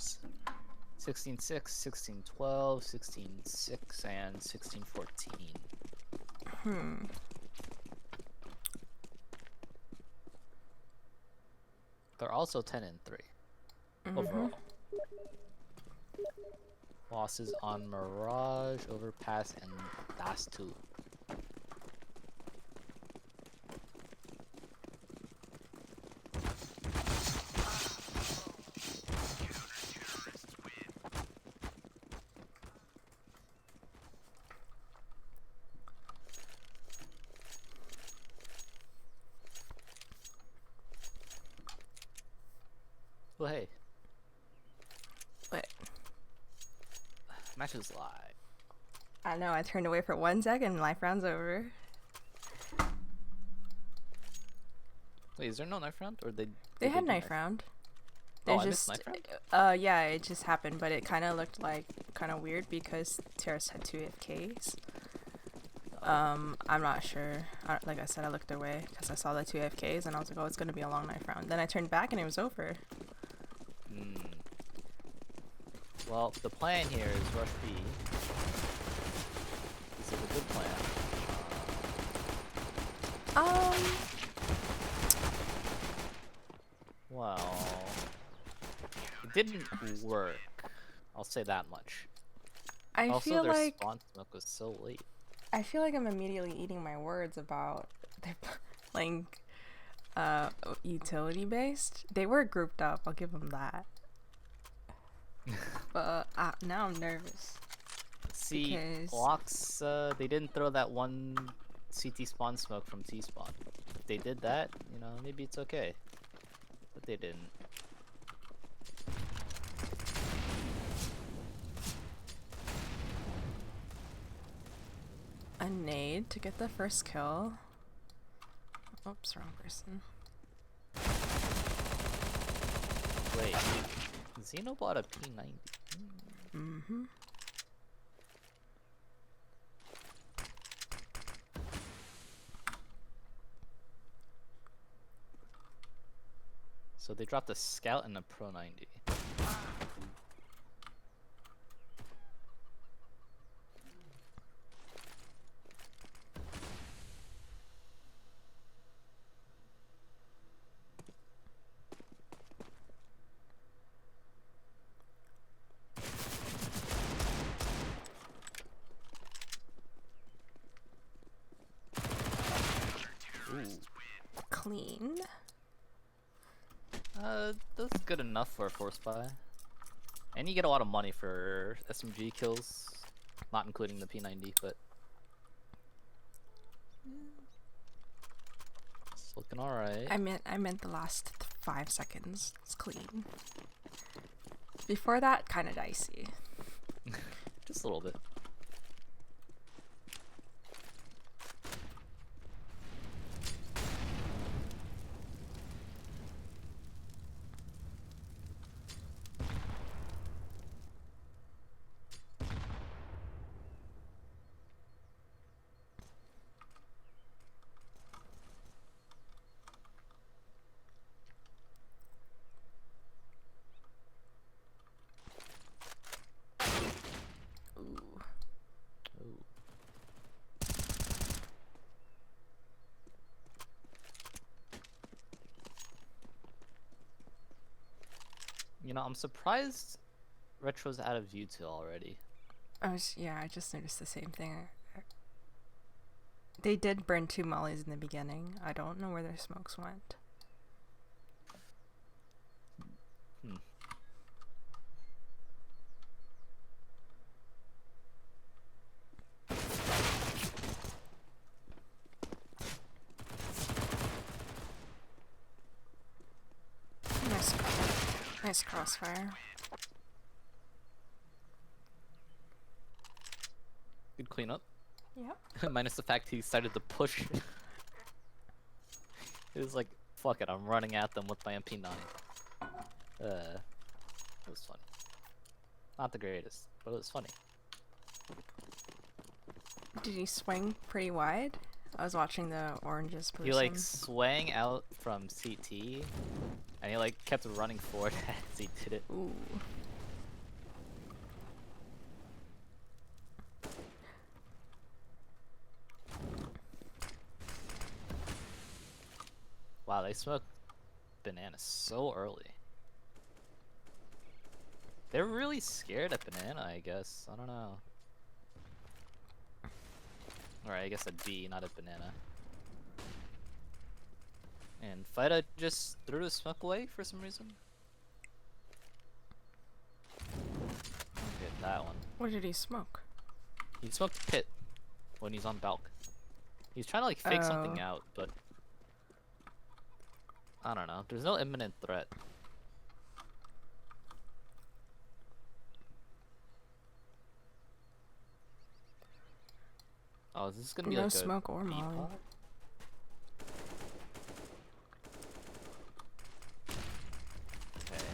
times. 16.6, 16.12, 16.6, and 16.14. They're also 10 and 3 overall. Losses on Mirage, Overpass, and Das 2. Well, hey. What? Match is live. I know, I turned away for 1 second, life round's over. Wait, is there no knife round? Or They had do knife round. Oh, There's I missed just, knife round? yeah, it just happened, but it kind of looked like, kind of weird because Terrace had 2 AFKs. I'm not sure. Like I said, I looked away because I saw the 2 AFKs and I was like, oh, it's going to be a long knife round. Then I turned back and it was over. Well, the plan here is rush B. This is a good plan. Well, it didn't work. I'll say that much. I Also, feel their like spawn smoke was so late. I feel like I'm immediately eating my words about they're playing utility based. They were grouped up, I'll give them that. But now I'm nervous. See, because Locks, they didn't throw that one CT spawn smoke from T spawn. If they did that, you know, maybe it's okay. But they didn't. a nade to get the first kill. Oops, wrong person. Wait, xenO bought a P90. So they dropped a Scout and a Pro 90. Clean. That's good enough for a force buy. And you get a lot of money for SMG kills, not including the P90, but it's looking alright. I meant the last 5 seconds. It's clean. Before that, kind of dicey. Just a little bit. You know, I'm surprised Retro's out of U2 already. Yeah, I just noticed the same thing. They did burn 2 mollies in the beginning. I don't know where their smokes went. Nice crossfire. Good cleanup. Yep. Minus the fact he decided to push. It was like, fuck it, I'm running at them with my MP9. It was funny. Not the greatest, but it was funny. Did he swing pretty wide? I was watching the oranges person. He like swang out from CT, and he like kept running forward as he did it. Ooh. Wow, they smoked banana so early. They're really scared at banana, I guess. I don't know. Alright, I guess at B, not at banana. And Fighta just threw the smoke away for some reason. Okay, that one. What did he smoke? He smoked pit when he's on Balk. He's trying to like fake something out, but I don't know. There's no imminent threat. Oh, is this gonna be no like smoke or a B molly. pot? Okay.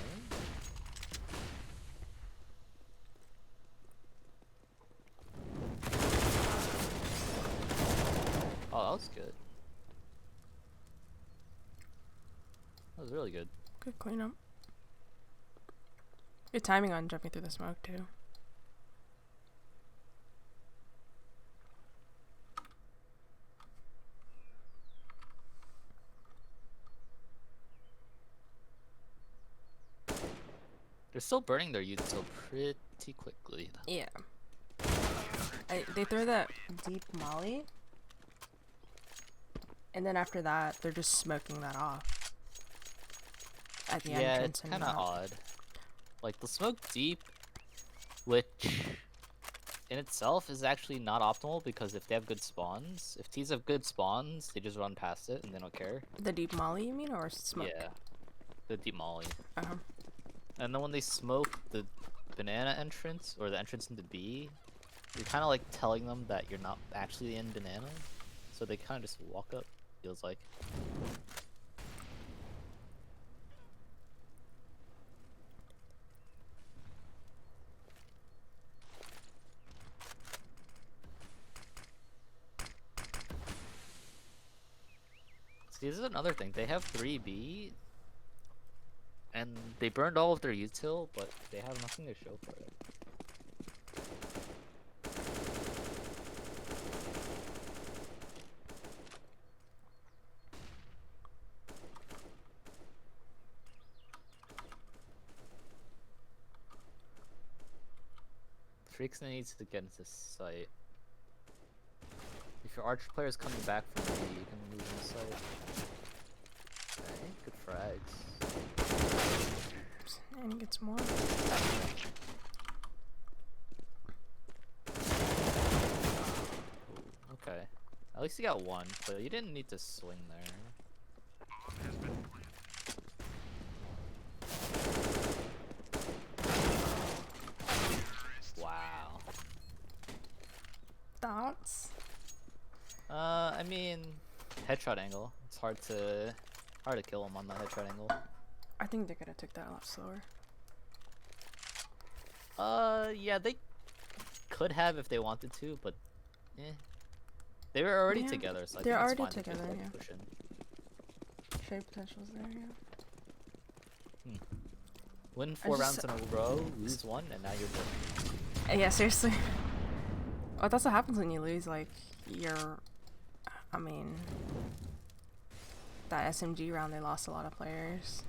Oh, that was good. That was really good. Good cleanup. Good timing on jumping through the smoke too. They're still burning their util pretty quickly. Yeah. They throw that deep molly, and then after that, they're just smoking that off. At the Yeah, entrance it's kind of out. odd. Like, the smoke deep, which in itself is actually not optimal because if they have good spawns, if T's have good spawns, they just run past it and they don't care. The deep molly, you mean, or smoke? Yeah, the deep molly. Uh-huh. And then when they smoke the banana entrance, or the entrance into B, you're kind of like telling them that you're not actually in banana. So they kind of just walk up, feels like. See, this is another thing. They have 3B, and they burned all of their util, but they have nothing to show for it. Ffreak needs to get into sight. If your archer player is coming back from B, you can move into sight. Okay, good frags. And he gets more. Ooh, okay. At least you got one, but you didn't need to swing there. Wow. Thoughts? I mean, headshot angle. It's hard to kill him on the headshot angle. I think they could have took that a lot slower. Yeah, they could have if they wanted to, but eh. They were already Yeah, together, so I they're think it's already fine to just, together, like, yeah. push in. Trade potential's there, yeah. Win 4 just- rounds in a row, lose 1, and now you're good. Yeah, seriously. Well, that's what happens when you lose, like, I mean, that SMG round, they lost a lot of players.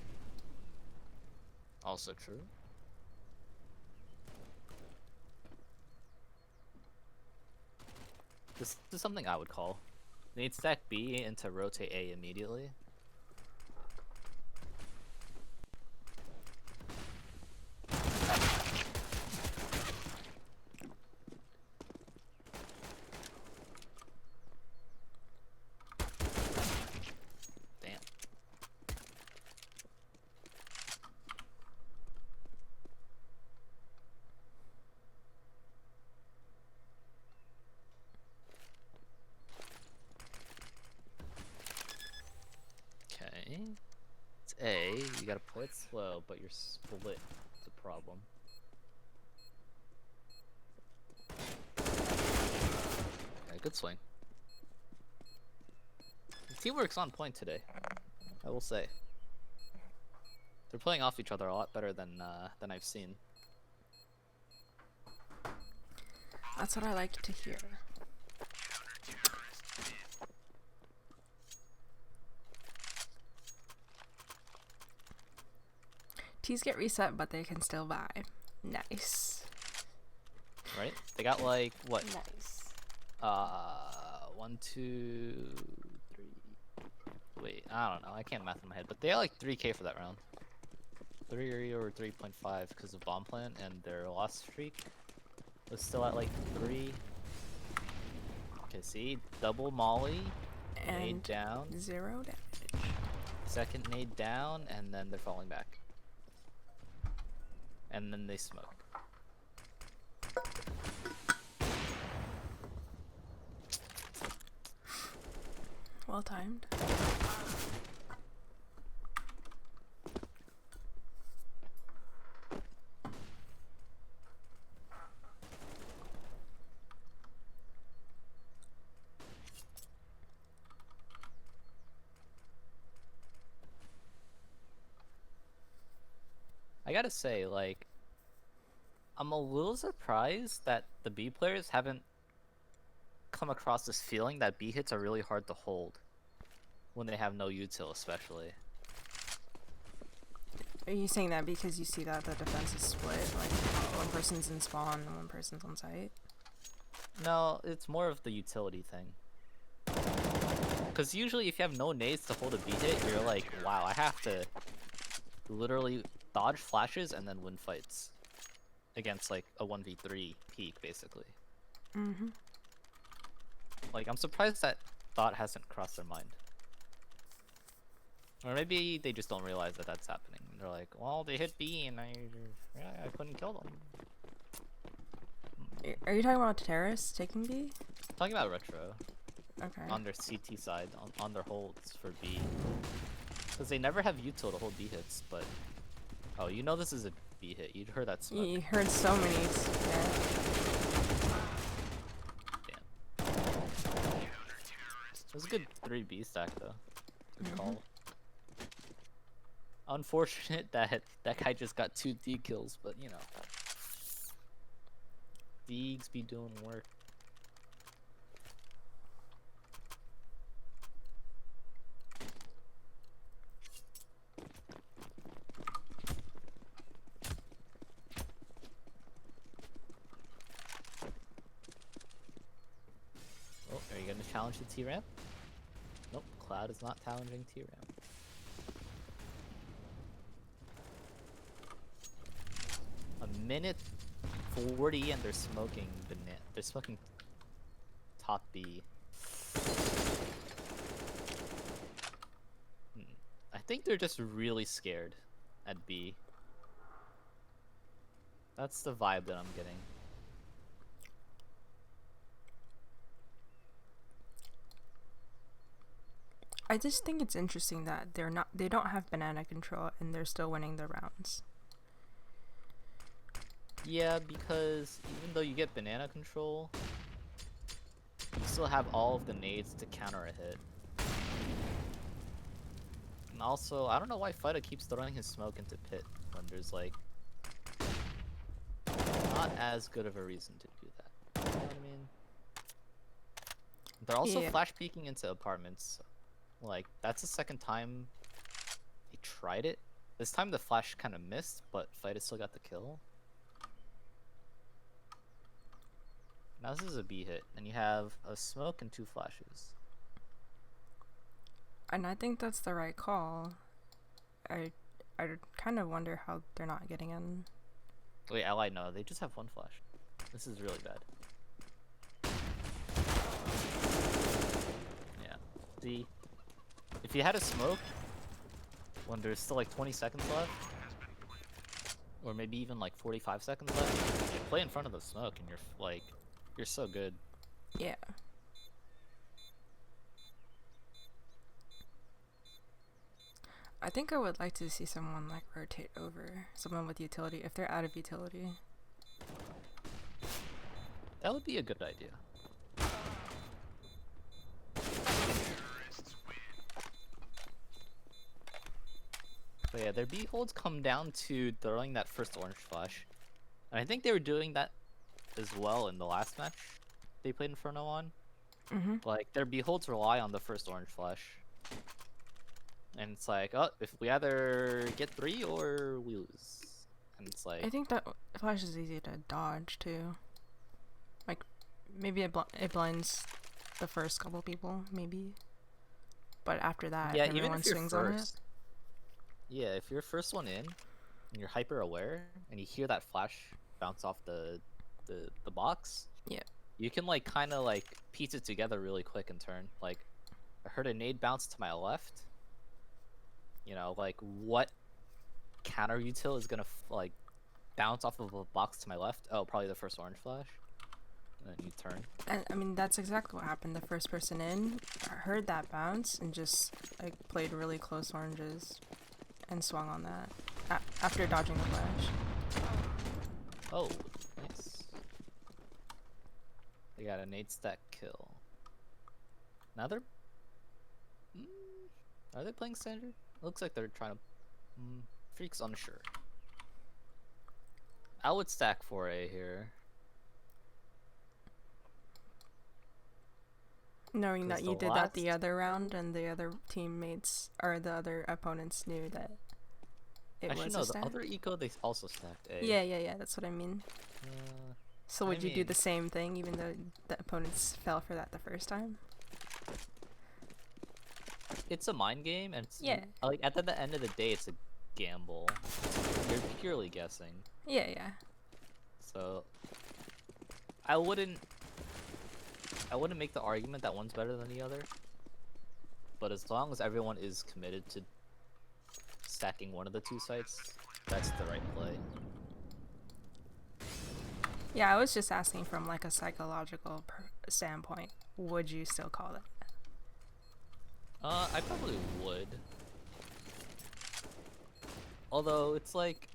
Also true. This is something I would call. They need stack B and to rotate A immediately. Damn. Okay. It's A. You gotta play it slow, but you're split. It's a problem. Okay, good swing. The teamwork's on point today, I will say. They're playing off each other a lot better than I've seen. That's what I like to hear. T's get reset, but they can still buy. Nice. Right? They got like what? Nice. 1, 2, 3. Wait, I don't know. I can't math in my head, but they got like 3K for that round. 3 or 3.5 because of bomb plant, and their lost streak was still at like 3. Okay, see, double molly, And nade down, 0 damage. second nade down, and then they're falling back, and then they smoke. Well timed. I gotta say, like, I'm a little surprised that the B players haven't come across this feeling that B hits are really hard to hold when they have no util, especially. Are you saying that because you see that the defense is split? Like, one person's in spawn and one person's on site? No, it's more of the utility thing. Because usually if you have no nades to hold a B hit, you're like, wow, I have to literally dodge flashes and then win fights against like a 1v3 peak, basically. Mm-hmm. Like, I'm surprised that thought hasn't crossed their mind. Or maybe they just don't realize that that's happening. They're like, well, they hit B and I couldn't kill them. Are you talking about Terrace taking B? I'm talking about Retro Okay. on their CT side, on their holds for B. Because they never have util to hold B hits, but... Oh, you know this is a B hit. You'd heard that smoke. You heard so many. Yeah. Damn. It was a good 3B stack, though. Good call. Unfortunate that that guy just got 2 D kills, but you know. Deegs be doing work. Oh, are you gonna challenge the T ramp? Nope, Cloud is not challenging T ramp. A minute 40 and they're smoking they're smoking top B. I think they're just really scared at B. That's the vibe that I'm getting. I just think it's interesting that they don't have banana control and they're still winning the rounds. Yeah, because even though you get banana control, you still have all of the nades to counter a hit. And also, I don't know why Fighta keeps throwing his smoke into pit when there's like not as good of a reason to do that. You know what I mean? They're also flash peeking into apartments. Like, that's the second time they tried it. This time the flash kind of missed, but Fighta still got the kill. Now this is a B hit, and you have a smoke and 2 flashes. And I think that's the right call. I kind of wonder how they're not getting in. Wait, Ally, no, they just have 1 flash. This is really bad. Yeah. See, if you had a smoke when there's still like 20 seconds left, or maybe even like 45 seconds left, you play in front of the smoke and you're like, you're so good. Yeah. I think I would like to see someone like rotate over, someone with utility, if they're out of utility. That would be a good idea. But yeah, their B holds come down to throwing that first orange flash. And I think they were doing that as well in the last match they played Inferno on. Mm-hmm. Like, their B holds rely on the first orange flash. And it's like, oh, if we either get 3 or we lose. And it's like, I think that flash is easy to dodge too. Like, maybe it blinds the first couple people, maybe. But after that, yeah, if even everyone if you're swings on it. first. Yeah, if you're first one in, and you're hyper aware, and you hear that flash bounce off the box. Yeah. You can like kind of like piece it together really quick and turn. Like, I heard a nade bounce to my left. You know, like what counter util is gonna like bounce off of a box to my left? Oh, probably the first orange flash. And then you turn. And I mean, that's exactly what happened. The first person in heard that bounce and just like played really close oranges and swung on that after dodging the flash. Oh, nice. They got a nade stack kill. Now they're... are they playing standard? Looks like they're trying to... Freak's unsure. I would stack 4A here. Knowing that you did that the last- other round and the other teammates or the other opponents knew that it Actually, was no, a the stack. other eco, they also stacked A. Yeah, that's what I mean. So would you do the same thing even though the opponents fell for that the first time? It's a mind game, and it's, Yeah. like, at the end of the day, it's a gamble. You're purely guessing. Yeah. So, I wouldn't make the argument that one's better than the other. But as long as everyone is committed to stacking one of the two sites, that's the right play. Yeah, I was just asking from like a psychological standpoint. Would you still call it? I probably would. Although, it's like...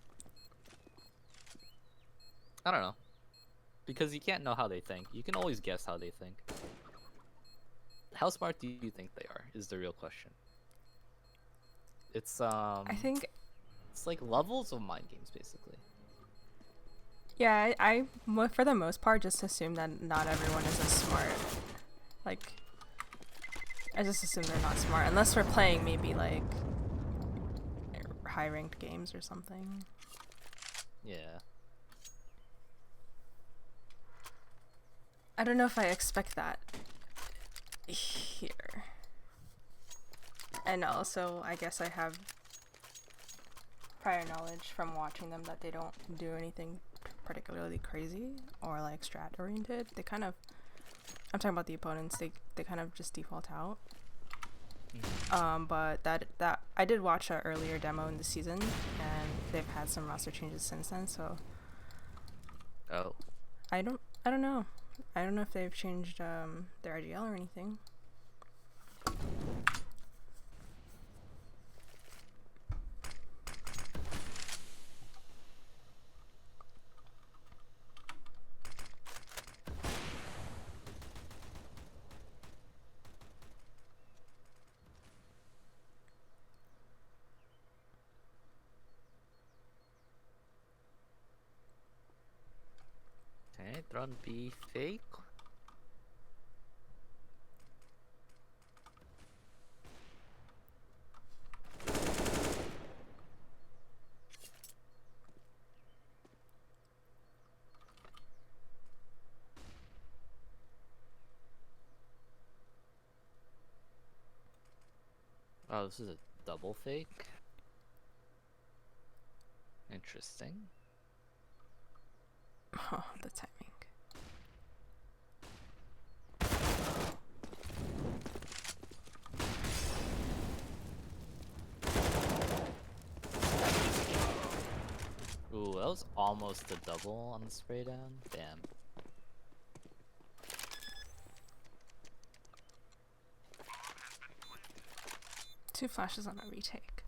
I don't know. Because you can't know how they think. You can always guess how they think. How smart do you think they are, is the real question. It's, I think... it's like levels of mind games, basically. Yeah, I for the most part just assume that not everyone is as smart. Like, I just assume they're not smart. Unless we're playing maybe like high-ranked games or something. Yeah. I don't know if I expect that here. And also, I guess I have prior knowledge from watching them that they don't do anything particularly crazy or like strat oriented. They kind of, I'm talking about the opponents, they kind of just default out. But that I did watch an earlier demo in the season, and they've had some roster changes since then, so Oh. I don't know. I don't know if they've changed their IGL or anything. Okay, Tron B fake. Oh, this is a double fake. Interesting. Oh, the timing. Ooh, that was almost a double on the spray down. Damn. Two flashes on a retake.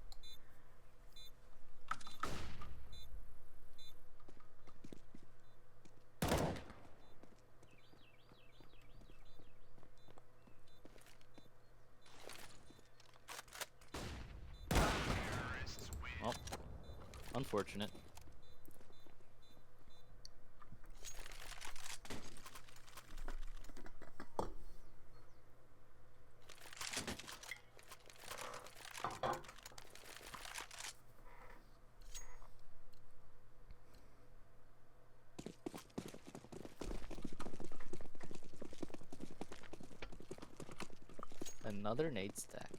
Well, unfortunate. Another nade stack.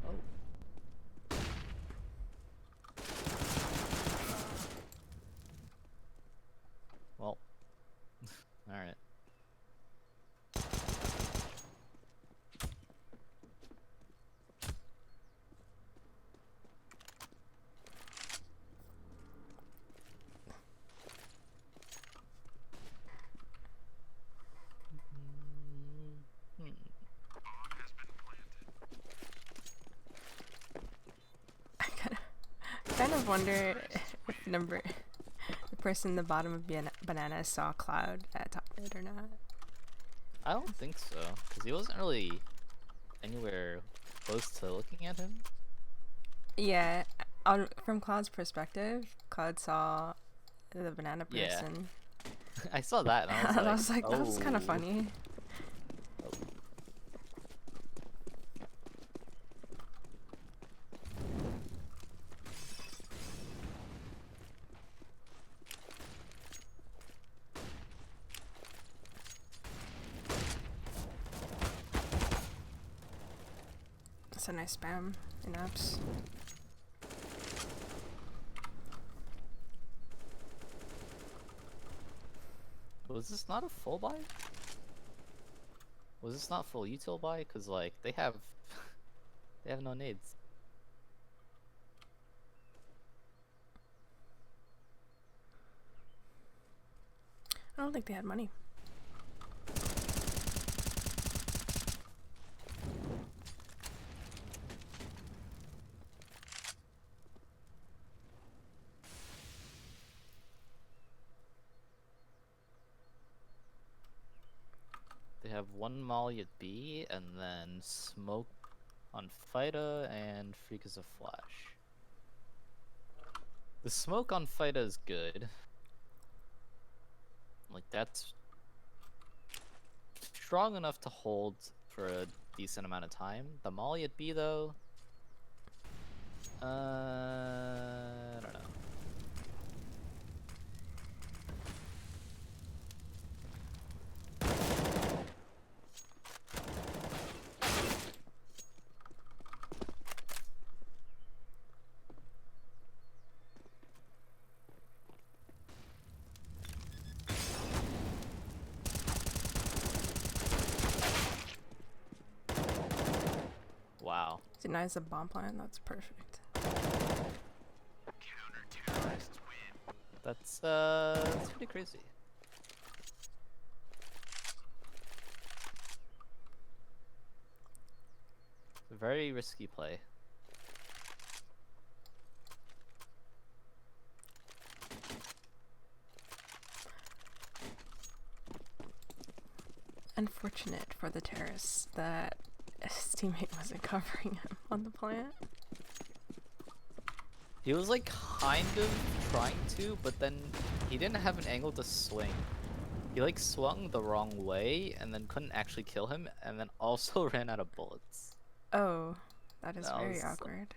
Oh. Well. Alright. Kind of wonder if the person in the bottom of banana saw Cloud at top mid or not. I don't think so, because he wasn't really anywhere close to looking at him. Yeah, from Cloud's perspective, Cloud saw the banana person. Yeah. I saw that and I was like, that was kind of funny. Oh. That's a nice spam in apps. Was this not a full buy? Was this not full util buy? Cause like they have no nades. I don't think they had money. They have one Molly at B and then smoke on Fida and Freak is a flash. The smoke on Fida is good. Like that's strong enough to hold for a decent amount of time. The Molly at B though, I don't know. Wow. Denies the bomb plan. That's perfect. That's pretty crazy. It's a very risky play. Unfortunate for the terrorists that his teammate wasn't covering him on the plant. He was like kind of trying to, but then he didn't have an angle to swing. He like swung the wrong way and then couldn't actually kill him, and then also ran out of bullets. Oh, that is That very was- awkward.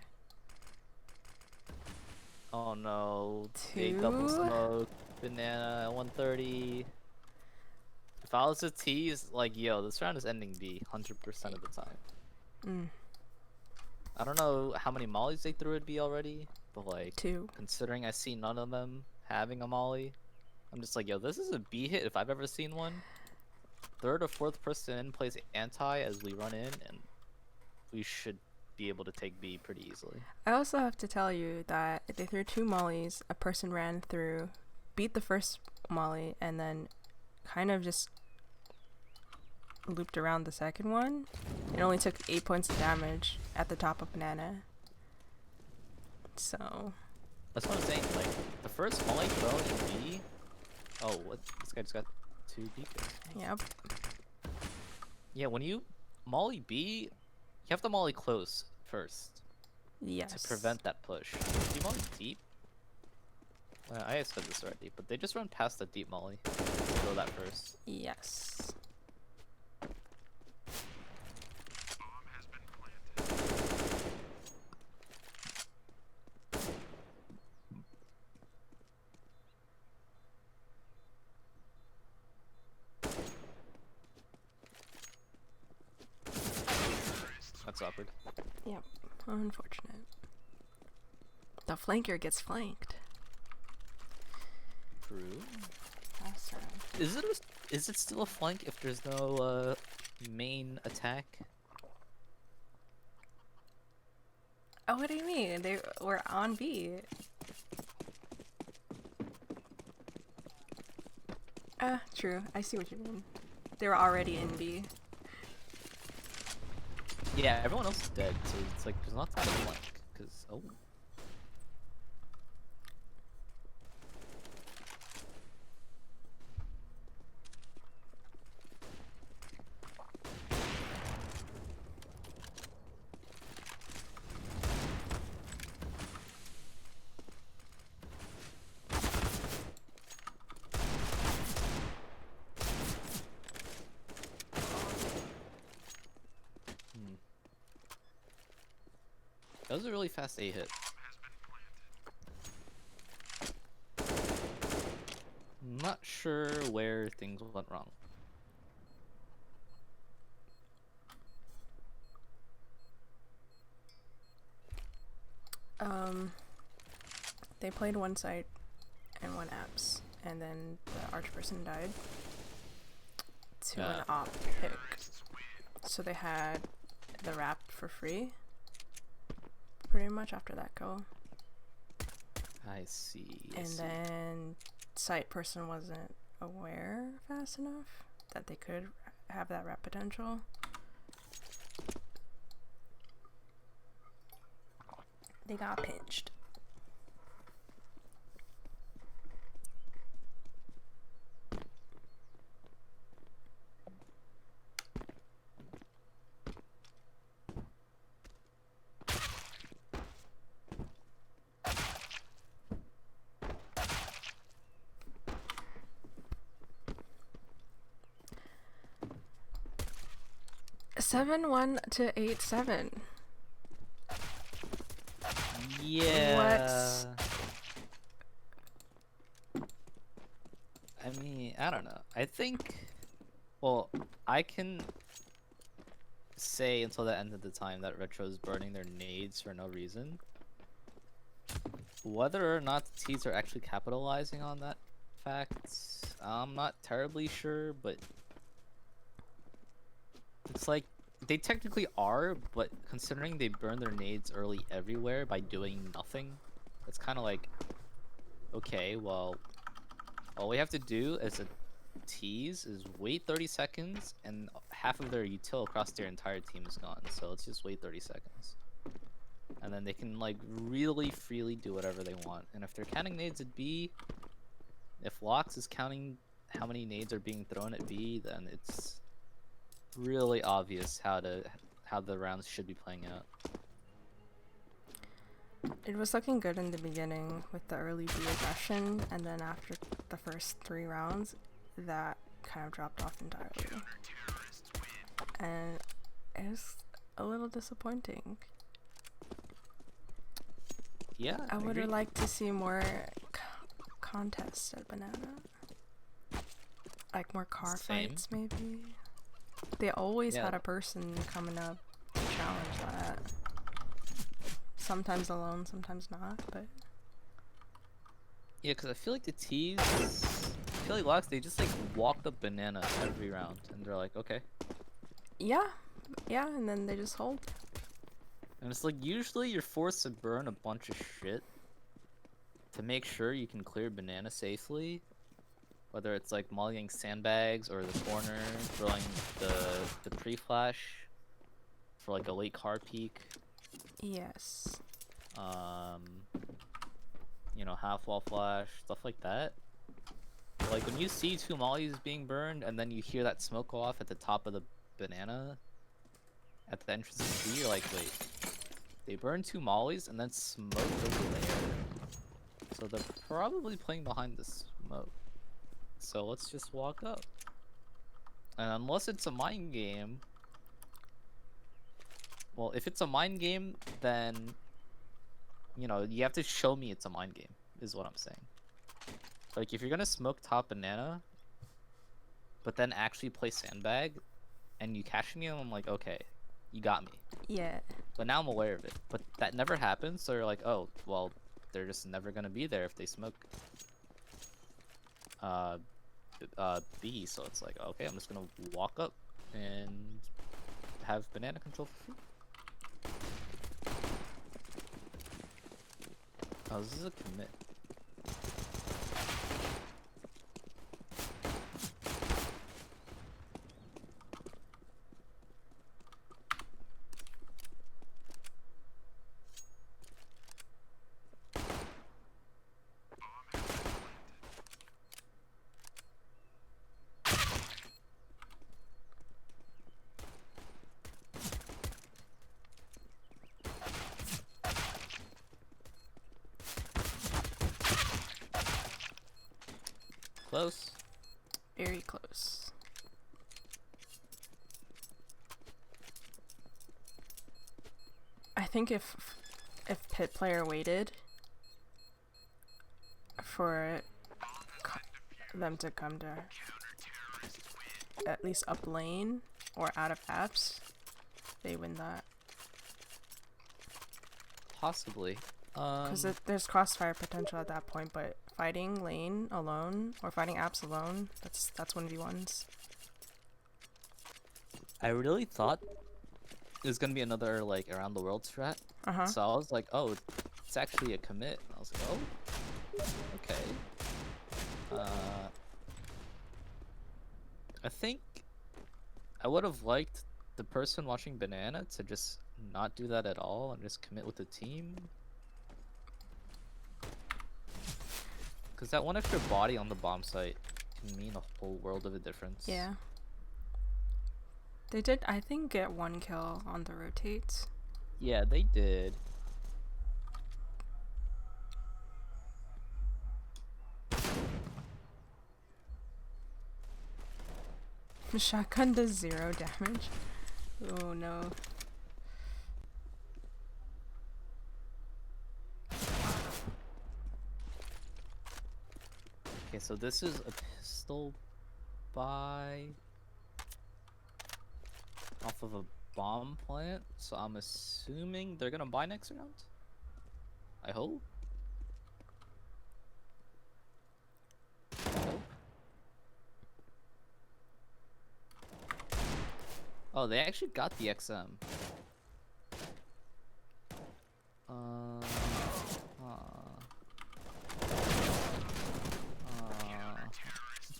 Oh no, big double smoke, banana at 130. If I was a tease, like, yo, this round is ending B 100% of the time. Mm. I don't know how many mollies they threw at B already, but like, 2. considering I see none of them having a molly, I'm just like, yo, this is a B hit if I've ever seen one. Third or fourth person in plays anti as we run in, and we should be able to take B pretty easily. I also have to tell you that they threw 2 mollies, a person ran through, beat the first molly, and then kind of just looped around the second one. It only took 8 points of damage at the top of banana. So That's what I'm saying, like, the first molly throw in B. Oh, what? This guy just got 2 B kills. yep. Yeah, when you molly B, you have to molly close first Yes. to prevent that push. If you molly deep, I said this already, but they just run past the deep molly. Throw that first. Yes. gets uppered. Yep. Unfortunate. The flanker gets flanked. True. Last round. Is it still a flank if there's no main attack? Oh, what do you mean? They were on B. True. I see what you mean. They were already in B. Yeah, everyone else is dead, so it's like there's not time to flank. Cause oh. That was a really fast A hit. Not sure where things went wrong. They played one site and one apps, and then the arch person died to an op pick. So they had the wrap for free, pretty much after that go. I see. And then site person wasn't aware fast enough that they could have that wrap potential. They got pinched. (7-1 to 8-7). Yeah. I mean, I don't know. I think, well, I can say until the end of the time that Retro is burning their nades for no reason. Whether or not the T's are actually capitalizing on that fact, I'm not terribly sure, but it's like they technically are, but considering they burn their nades early everywhere by doing nothing, it's kind of like, okay, well, all we have to do as a tease is wait 30 seconds and half of their util across their entire team is gone, so let's just wait 30 seconds. And then they can like really freely do whatever they want. And if they're counting nades at B, if Lox is counting how many nades are being thrown at B, then it's really obvious how the rounds should be playing out. It was looking good in the beginning with the early B aggression, and then after the first 3 rounds, that kind of dropped off entirely. And it was a little disappointing. Yeah, I would agree. have liked to see more contests at Banana. Like more car Same. fights, maybe. They always Yeah. had a person coming up to challenge that. Sometimes alone, sometimes not, but... Yeah, because I feel like the T's, I feel like Lox, they just like walk the banana every round, and they're like, okay. Yeah, and then they just hold. And it's like usually you're forced to burn a bunch of shit to make sure you can clear banana safely. Whether it's like mollying sandbags or the corner, throwing the pre-flash for like a late car peek. Yes. You know, half wall flash, stuff like that. Like when you see 2 mollies being burned and then you hear that smoke go off at the top of the banana at the entrance of B, you're like, wait, they burned 2 mollies and then smoked over there. So they're probably playing behind the smoke. So let's just walk up. And unless it's a mind game, well, if it's a mind game, then, you know, you have to show me it's a mind game, is what I'm saying. Like, if you're gonna smoke top banana, but then actually play sandbag, and you catch me, and I'm like, okay, You got me. Yeah. But now I'm aware of it. But that never happens, so you're like, oh, well, they're just never gonna be there if they smoke B. So it's like, okay, I'm just gonna walk up and have banana control for free. Oh, this is a commit. Close. Very close. I think if pit player waited for them to come to at least up lane or out of apps, they win that. Possibly. Because there's crossfire potential at that point, but fighting lane alone or fighting apps alone, that's 1v1s. I really thought it was gonna be another like around the world strat. So I was like, oh, it's actually a commit. And I was like, oh, okay. I think I would have liked the person watching banana to just not do that at all and just commit with the team. Because that one extra body on the bomb site can mean a whole world of a difference. Yeah. They did, I think, get 1 kill on the rotates. Yeah, they did. Shotgun does 0 damage. Oh no. Okay, so this is a pistol buy off of a bomb plant, so I'm assuming they're gonna buy next round. I hope. Oh, they actually got the XM.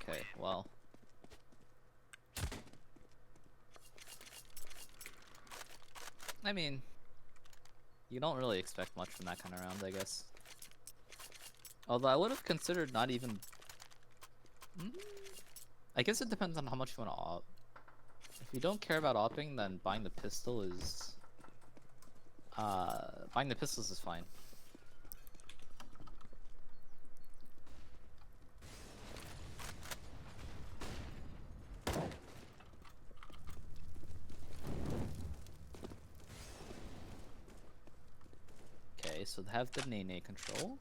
Okay, well. I mean, you don't really expect much from that kind of round, I guess. Although I would have considered not even... I guess it depends on how much you want to op. If you don't care about opping, then buying the pistol is... buying the pistols is fine. Okay, so they have the Nene control.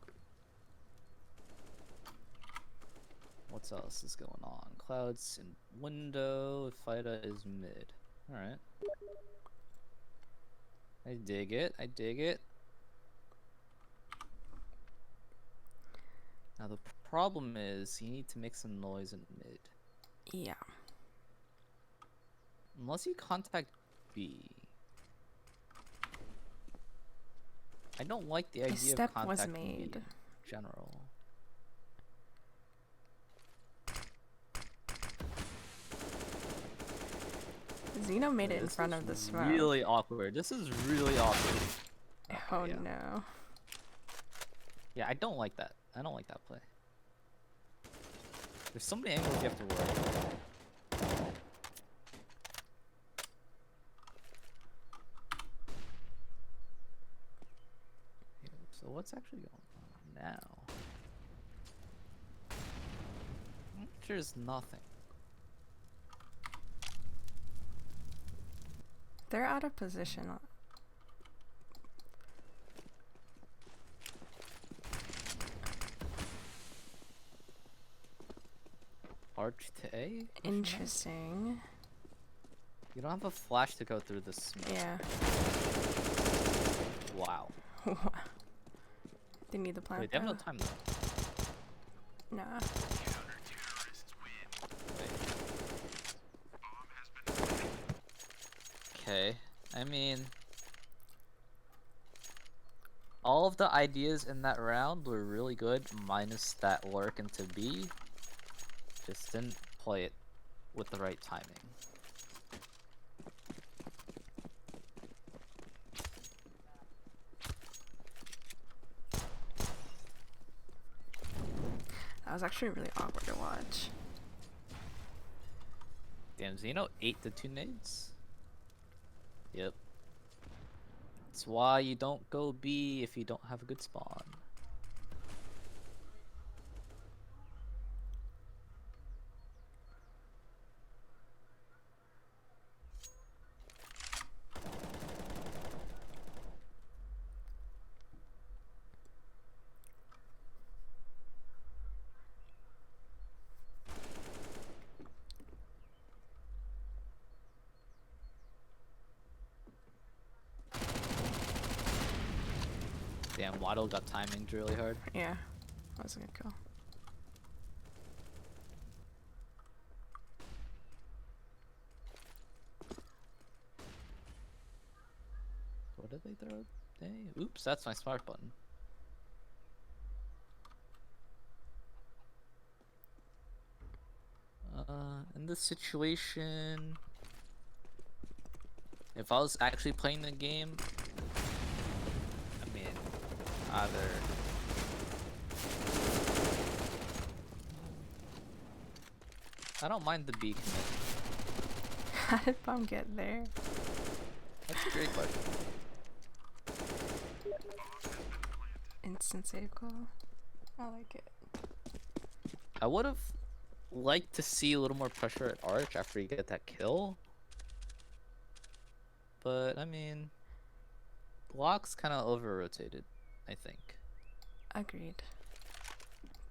What else is going on? Clouds in window. Fighta is mid. Alright. I dig it. I dig it. Now the problem is you need to make some noise in mid. Yeah. Unless you contact B. I don't like the idea of contacting B in general. xenO made it in front of the smoke. Really awkward. This is really awkward. Okay, Oh yeah. no. Yeah, I don't like that. I don't like that play. There's so many angles you have to worry about. So what's actually going on now? There's nothing. They're out of position. Arch to A? Interesting. You don't have a flash to go through the smoke. Yeah. Wow. They need the plant. Wait, they have no time though. Nah. Okay. I mean, all of the ideas in that round were really good, minus that lurk into B. Just didn't play it with the right timing. That was actually really awkward to watch. Damn, xenO 8 to 2 nades? Yep. That's why you don't go B if you don't have a good spawn. Damn, Waddle got timinged really hard. Yeah. That was a good kill. What did they throw? Dang. Oops, that's my smart button. In this situation, if I was actually playing the game, I mean, either I don't mind the B commit. How did Bomb get there? That's a great question. Instant save call. I like it. I would have liked to see a little more pressure at Arch after you get that kill. But, I mean, Block's kind of over-rotated, I think. Agreed.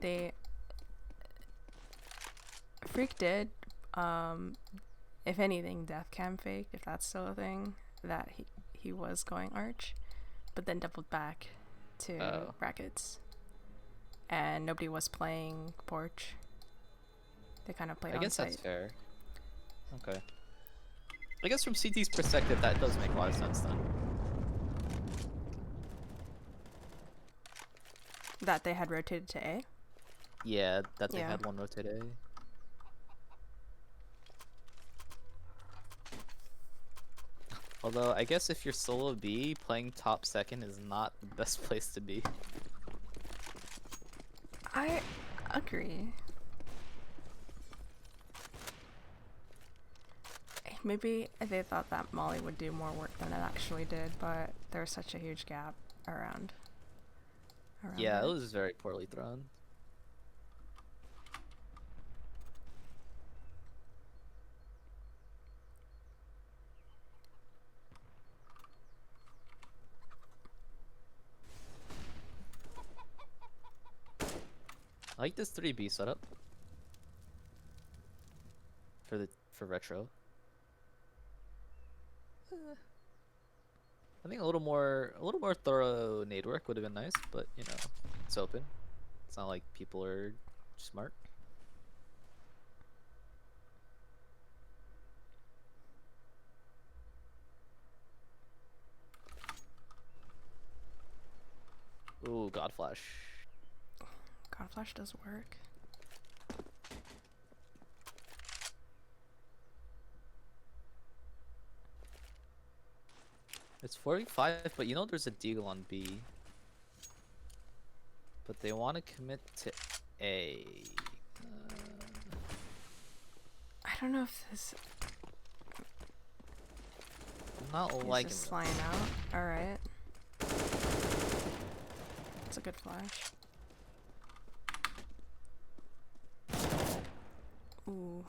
They... Ffreak did, if anything, death cam fake, if that's still a thing, that he was going Arch, but then doubled back to brackets. And nobody was playing Porch. They kind of played on site. I guess that's fair. Okay. I guess from CT's perspective, that does make a lot of sense then. That they had rotated to A? Yeah, that they Yeah. had one rotate A. Although, I guess if you're solo B, playing top second is not the best place to be. I agree. Maybe they thought that Molly would do more work than it actually did, but there was such a huge gap around Yeah, it. it was very poorly thrown. I like this 3B setup for retro. I think a little more thorough nade work would have been nice, but you know, it's open. It's not like people are smart. Ooh, God Flash. God Flash does work. It's 45, but you know there's a deagle on B. But they want to commit to A. I don't know if this I'm not is liking just it. flying out. Alright. It's a good flash. Ooh.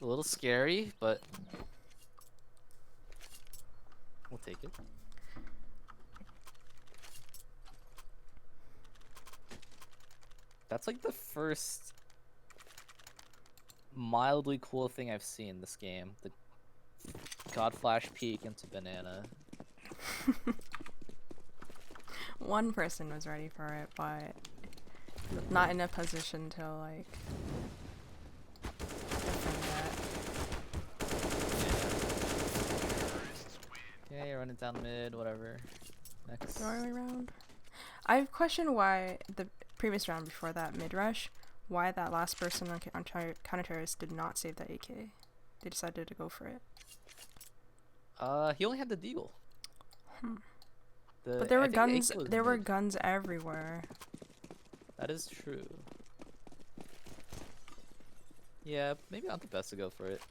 A little scary, but we'll take it. That's like the first mildly cool thing I've seen in this game. The God Flash peek into banana. One person was ready for it, but not in a position to like defend that. Yeah, you're running down mid, whatever. Next. Throwaway round. I've questioned why the previous round before that mid rush, why that last person on counter terrorist did not save that AK. They decided to go for it. He only had the deagle. But there were I think the guns. AK was There were mid. guns everywhere. That is true. Yeah, maybe not the best to go for it.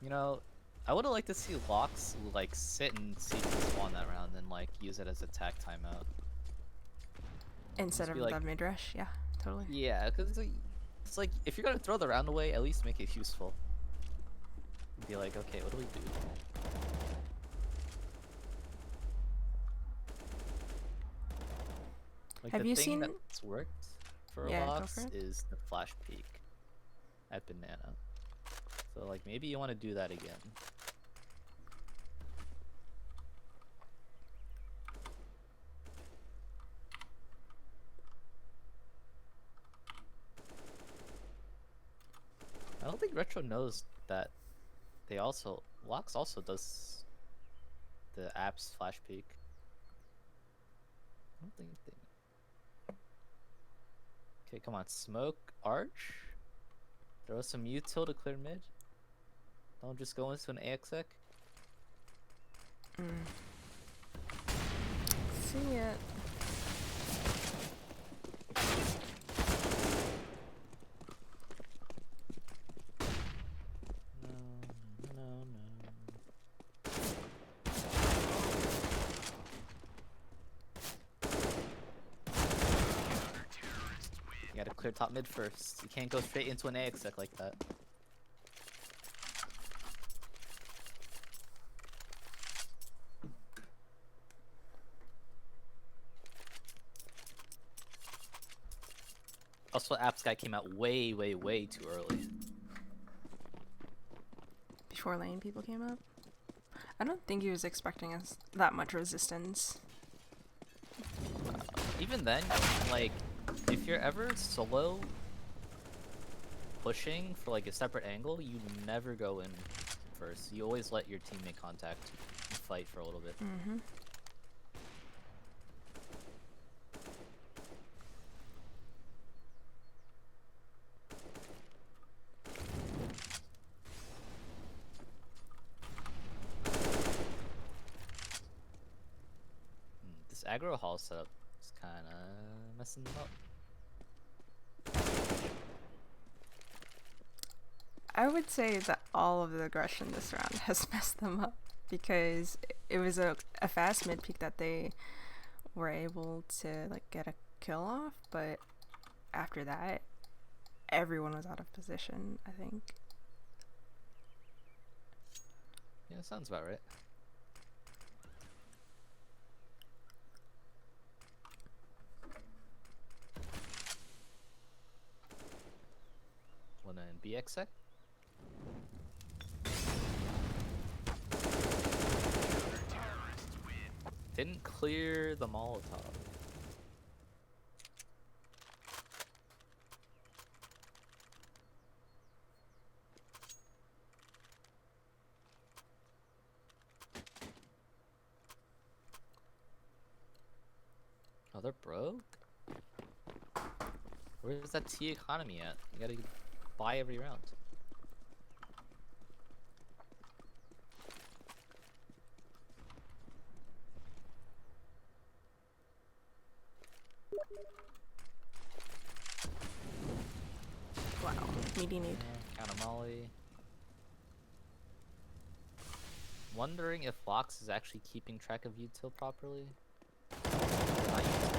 You know, I would have liked to see Locks like sit and see if he spawn that round and like use it as a tack timeout. Instead of be like- the mid rush, yeah, totally. Yeah, because it's like if you're gonna throw the round away, at least make it useful. Be like, okay, what do we do? Like Have the you thing seen- that's worked for Yeah, go Locks for it. is the flash peek at banana. So like maybe you want to do that again. I don't think Retro knows that they also Locks also does the app's flash peek. I don't think they. Okay, come on, smoke arch. Throw some util to clear mid. Don't just go into an AXX. See it. No. You gotta clear top mid first. You can't go straight into an AXX like that. Also, Apps guy came out way too early. Before lane people came up. I don't think he was expecting us that much resistance. Even then, like, if you're ever solo pushing for like a separate angle, you never go in first. You always let your team make contact and fight for a little bit. Mm-hmm. This aggro hall setup is kind of messing them up. I would say that all of the aggression this round has messed them up because it was a fast mid peak that they were able to like get a kill off, but after that, everyone was out of position, I think. Yeah, sounds about right. Wanna BXX? Didn't clear the Molotov. Oh, they're broke? Where's that T economy at? You gotta buy every round. Wow, meaty need. Counter molly. Wondering if Lox is actually keeping track of util properly. Not util.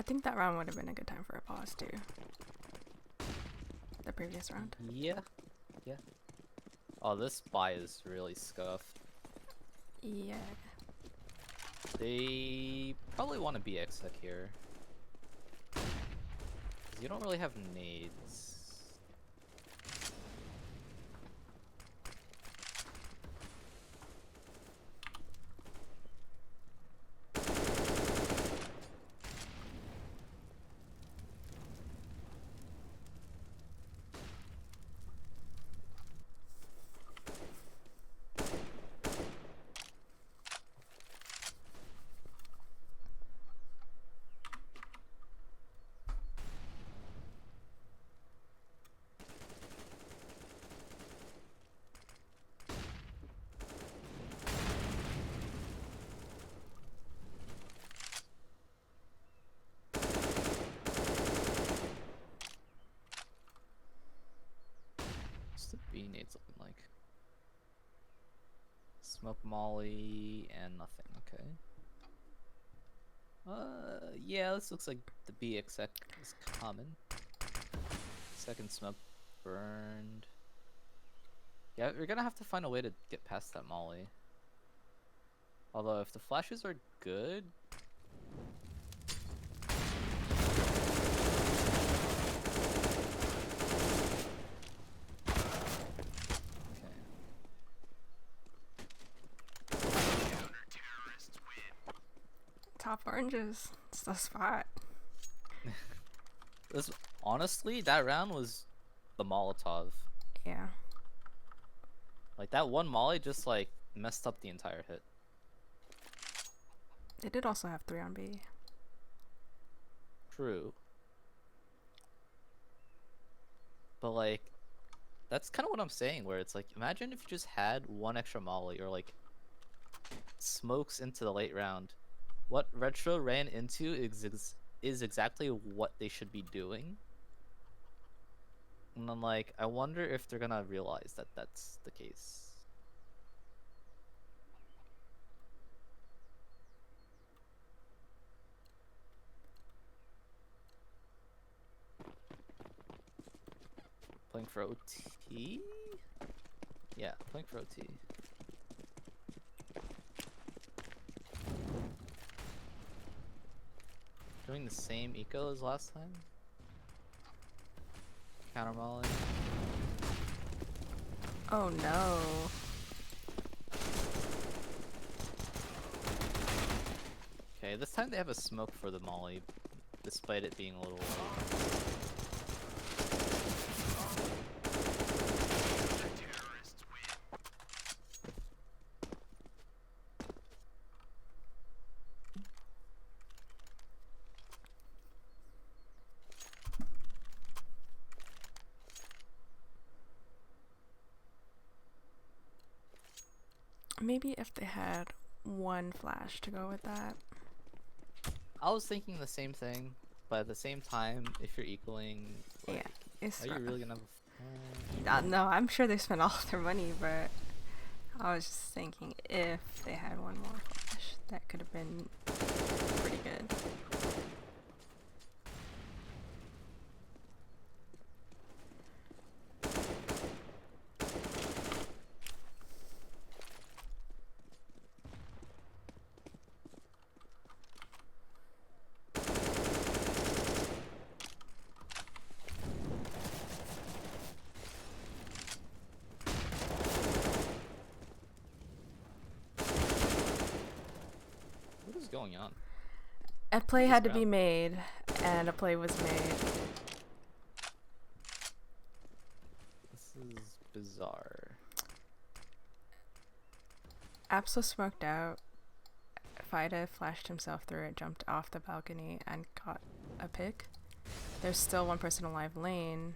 think that round would have been a good time for a pause too. The previous round. Yeah. Yeah. Oh, this buy is really scuffed. Yeah. They probably want to be exec here. 'Cause you don't really have nades. What's the B nades looking like? Smoke molly and nothing, okay. Yeah, this looks like the B exec is common. Second smoke burned. Yeah, we're gonna have to find a way to get past that molly. Although if the flashes are good, okay. Top oranges. It's the spot. This honestly, that round was the Molotov. Yeah. Like that one molly just like messed up the entire hit. They did also have 3 on B. True. But like, that's kind of what I'm saying, where it's like, imagine if you just had one extra molly or like smokes into the late round. What Retro ran into is exactly what they should be doing. And I'm like, I wonder if they're gonna realize that that's the case. Playing for OT? Yeah, playing for OT. Doing the same eco as last time? Counter molly. Oh no. Okay, this time they have a smoke for the molly, despite it being a little late. Maybe if they had one flash to go with that. I was thinking the same thing, but at the same time, if you're equaling, like, Yeah. It's are you rough. really gonna have a No, I'm sure they spent all their money, but I was just thinking if they had one more flash, that could have been pretty good. What is going on? A play This had to be round. made, and a play was made. This is bizarre. Absol smoked out. Fida flashed himself through it, jumped off the balcony, and caught a pick. There's still one person alive lane.